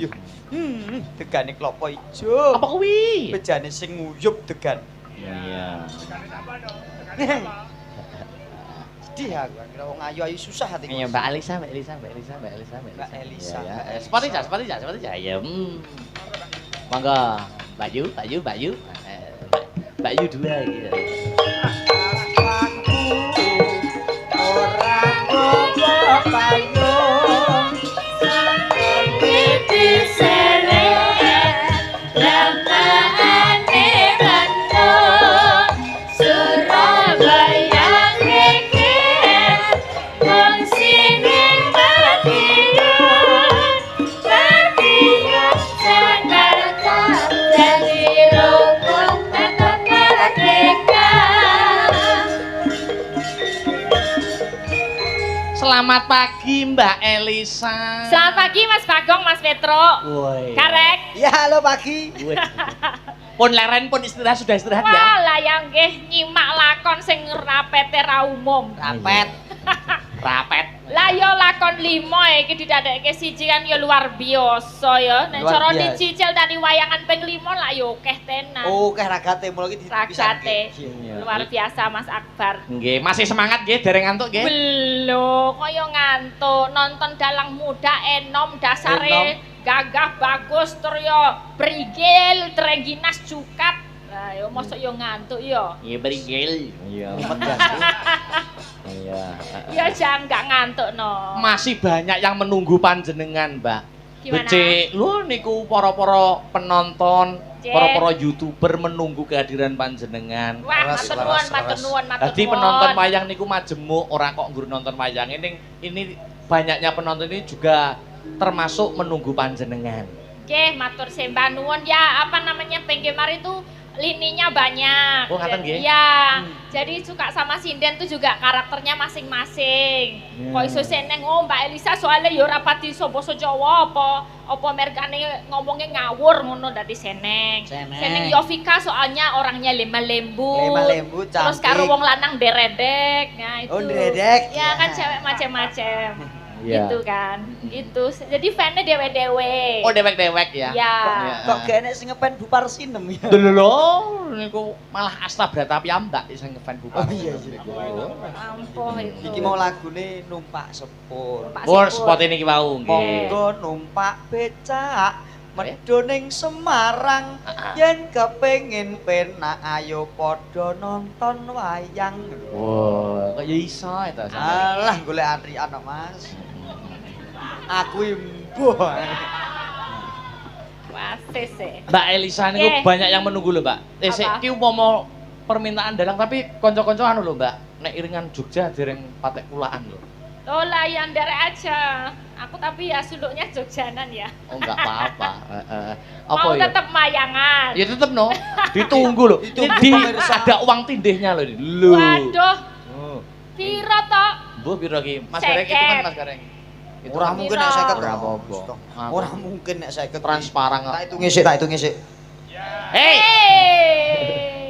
Yo. Degane klopo ijo. Apa kuwi? Bejane sing nguyup degan. Iya. Sedih aku, kira wong ayu-ayu susah hati. Iya, Mbak Elisa. Mbak Elisa. Ya, sepati jas. Ya. Monggo. Mbak Yu. Mbak Yu 2 gitu. Ora ngopo payung Sampai seret Lamaane Bandung Surabaya geger Wong sini Madiun Jakarta Jadi rukun tetap merdeka. Selamat pagi Mbak Elisa. Selamat pagi Mas Bagong, Mas Petro. Woi. Karek. Ya halo pagi. Woi. Pun leren pun istirahat sudah istirahat ya. Wah, lah yang nggih nyimak lakon sing rapete ra umum. Rapet. Rapet. Lah yo lakon 5 iki didadekke siji kan yo luar biasa ya. Nek Luar cara biasa. dicicil dari wayangan ping 5 lah yo akeh tenan. Oh, keh ragate mulo iki Ragate. Iya. Luar biasa Mas Akbar. Nggih, masih semangat nggih dereng ngantuk nggih. Belum, kaya ngantuk nonton Dalang Muda enom dasare gagah bagus tur yo brigil Treginas Cukat. Lah yo mosok yo ngantuk yo. Iya berigil. Iya. Iya. Ya jangan nggak ngantuk no. Masih banyak yang menunggu panjenengan, Mbak. Gimana? Becik, lu niku para-para penonton, Cek. para-para YouTuber menunggu kehadiran panjenengan. Wah, Leres, matur nuwun, leres, matur leres. nuwun, matur Jadi nuwun. penonton wayang niku majemuk, ora kok nggur nonton wayang. Ini banyaknya penonton ini juga termasuk menunggu panjenengan. Oke, matur sembah nuwun ya. Apa namanya? Pengge mari itu lininya banyak. Oh, ngaten nggih? Iya. Jadi suka sama sinden tuh juga karakternya masing-masing. Ya. Kok iso seneng Mbak Elisa soalnya ya ora pati basa Jawa apa mergane ngomongnya ngawur ngono dadi seneng. Seneng. Yovika soalnya orangnya lemah lembut. Lemah lembut, Terus cantik. karo wong lanang deredek. Nah, itu. Oh, deredek. Ya kan cewek macem-macem. Iya. Gitu kan. Itu. Jadi fan-nya dewe-dewe. Oh, dewek-dewek ya. Ya. Kok gak enek sing ngepen Bupar Sinem ya? Lho, niku malah Asta Brata piyambak sing ngefan Oh buka. iya iya. Ampuh itu. Iki mau lagune numpak sepur. Pak Pur Sepur. spot ini ki wau nggih. Monggo numpak becak medho ning Semarang Ah. yen kepengin penak ayo padha nonton wayang. Wah, kok ya iso itu. Alah golek antrian kok, Mas. Aku imbuh. Wasis e. Mbak Elisa niku Nggih. banyak yang menunggu lho, Mbak. Sik Apa? ki umpama permintaan dalang tapi kanca-kanca anu lho, Mbak. Nek iringan Jogja dereng patek kulaan lho. Oh lah yang derek aja. Aku tapi ya suluknya Jogjanan ya. Oh, enggak apa-apa. Apa Mau ya? tetep mayangan. Ya tetep no. Ditunggu loh. Ini Ditunggu, di pemirsa. ada uang tindihnya loh ini. Loh. Waduh, Oh. piro toh? Bu piro ki? Mas Gareng itu kan Seket. Mas Gareng. Itu Ora kan mungkin Piro? nek 50. Ora apa-apa. Ora mungkin nek 50. transparan kok. Tak hitung sik. Hei, Hey.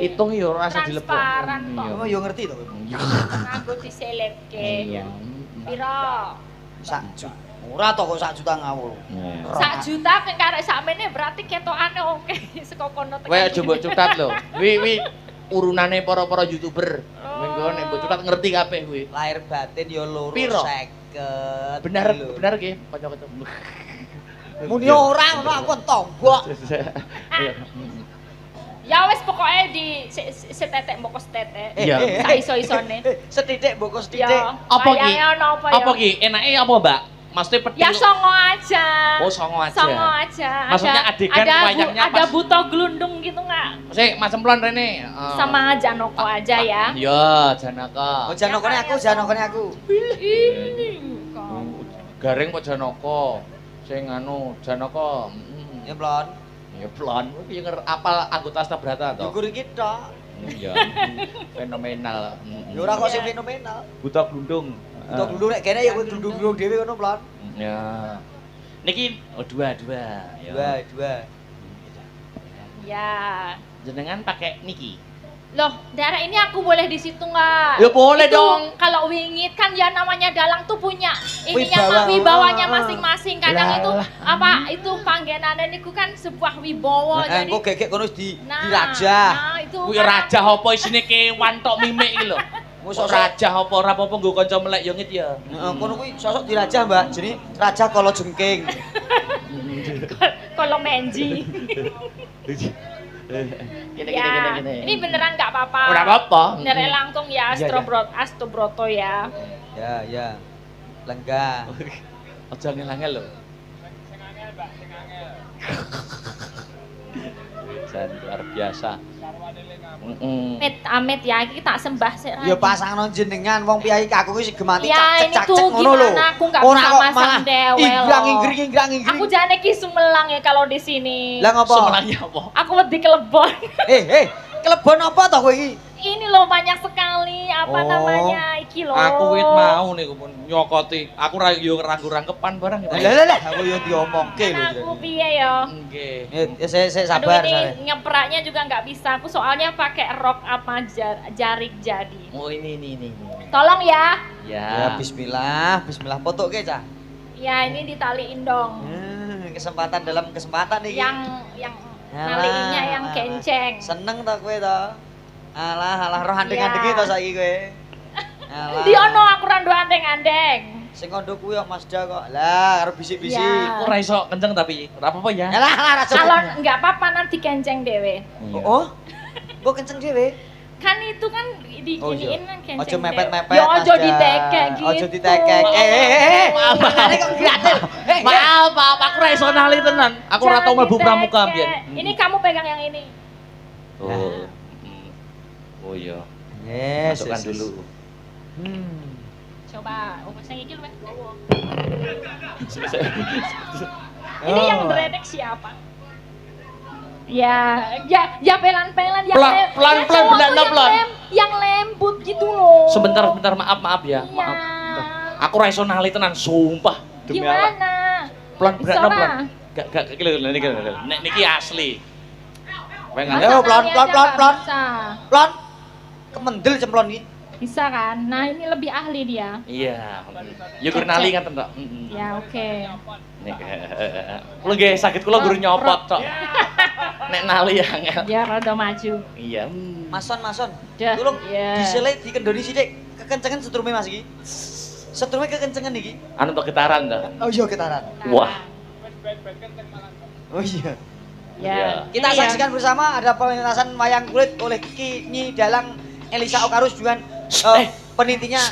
hitung yo rasa dilepok. Transparan kok. Kamu yo ngerti to? Nganggo diselebke. Iya. Piro? Sak juta. Ora to kok sak juta ngawur. Iya. Sak juta kan karek sakmene berarti ketokane oke saka kono tekan. Kowe aja mbok cutat lho. Wi urunane para-para YouTuber. Oh. Mengko nek mbok cutat ngerti kabeh kuwi. Lahir batin yo loro Piro? 50. Bener Lho. bener ki kanca itu. Muni ora ngono aku tombok. Ya wis pokoke di setetek mbok setetek. Iya. Sak iso-isone. Setitik mbok setitik. Ya. Apa ki? wayange ono apa ya? Apa ki? Enake apa, Mbak? Maksudnya petil. Ya songo aja. Oh, songo aja. Songo aja. Maksudnya adegan wayangnya ada pas- buto gelundung gitu nggak? Sik, Mas Semplon rene. Sama Janoko aja ya. Iya, Janaka. Oh janokone aku. Ini kamu. Gareng kok Janaka. Sing anu Janaka. Ya blon. Ya plon, kuwi apal anggota Asta Brata to. Gugur iki tok. Iya. Fenomenal. Ya ora kok sing fenomenal. Buta glundung. Untuk dulu nek kene ya kuwi glundung-glundung dhewe ngono blon. Ya. Niki dua. Ya. Dua. Ya. Jenengan pakai niki. Loh, daerah ini aku boleh di situ nggak? Ya boleh Itu, dong. Kalau wingit kan ya namanya dalang tuh punya Wibawa. ininya wibawanya masing-masing. Kadang Lah, itu lah. apa itu panggenane niku kan sebuah wibawa. Nah, Jadi engko gegek kono di nah, raja. Nah, itu Kuwi kan raja apa isine kewan tok mimik iki lho. Mosok Kok raja apa ora apa-apa nggo kanca melek yo ngit ya. Heeh, kono kuwi sosok di raja, Mbak. Jadi raja kala jengking. kalau menji. Gini Ya, ini beneran nggak apa-apa. Ora apa-apa. Bener langkung ya Iya, iya. Astobroto ya. Ya, ya. Lenggah. Aja ngel-ngel lho. Jan luar biasa. Amit ya, iki tak sembah sik. Ya pasangno jenengan wong piyai aku ki gemati Ya, ini cak-cak tuh ngono lho. gimana, aku nggak Ora bisa kok masang malah dewel inggrang loh. inggring inggrang inggring. Aku jane ki sumelang ya kalau di sini. Lah ngopo? Semelahnya apa? Aku wedi kelebon. Kelebon apa toh kowe iki? Ini loh banyak sekali apa Oh. namanya iki loh. Aku wit mau niku pun nyokoti. Aku ra yo ranggu-rangkepan barang. Lah aku yo diomongke lho. Kan aku piye ya? Nggih. Ya saya Aduh sabar ini sare. ngepraknya juga nggak bisa. Aku soalnya pakai rok apa jarik jadi. Oh ini. Tolong ya. Ya bismillah, bismillah fotoke cah. Ya ini ditaliin dong. Kesempatan dalam kesempatan iki. Yang Alah. naliinnya yang kenceng. Seneng to kowe to? Alah roh andeng-andeng Ya. to saiki kowe. Alah. Di ono aku randu andeng-andeng. Sing kondo kuwi kok Mazda kok. Lah karo bisik-bisik. Ya. Aku ora iso kenceng tapi ora apa-apa ya. Alah ra Kalau nggak apa-apa nanti kenceng dewe. Iya. Oh. Kok kenceng dhewe? Kan itu kan Oh, iya. diginiin kan kenceng. Ojo mepet-mepet. Ya ojo Mazda. ditekek gitu. Ojo ditekek. Maaf. Ini kok gratis. Maaf, aku ora iso nali tenan. Aku ora tau Jangan mlebu pramuka ditekek. mbiyen. Ini kamu pegang yang ini. Oh. Oh iya. Yes. Masukkan dulu. Coba, oh sing iki luwih dawa. Oh. Ini yang dredek siapa? Ya pelan-pelan yang Pelan-pelan, pelan. Yang lembut gitu loh. Sebentar maaf ya. Iya. Maaf. Aku ora iso nali tenan, sumpah. Demi Allah. Gimana? Pelan Bisa pelan lah. pelan. Gak niki. Nek niki asli. Pengen Masa Ayo, nari aja pelan. nggak bisa? Plon. Kemendel cemplon iki. Bisa kan? Nah ini lebih ahli dia. Iya. Yo gur nali kan tok. Ya oke. Nek kula nggih sakit kula guru nyopot tok. Nek nali angel. Dia rada maju. Iya. Mason. Dah, Tolong iya. disele dikendoni sithik. Kekencengan setrume Mas iki. Setrume kekencengan iki. Anu tok getaran ta. Oh iya getaran. Wah. Oh iya. Ya. Iya. Kita Ini ya. saksikan bersama ada pelintasan wayang kulit oleh Ki Nyi Dalang Elisa Okarus dengan penintinya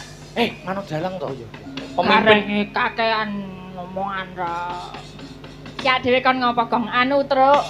Manuk dalang tok. Pemimpin kakean ngomongan ra. Ya dhewe kon ngopo gong anu truk.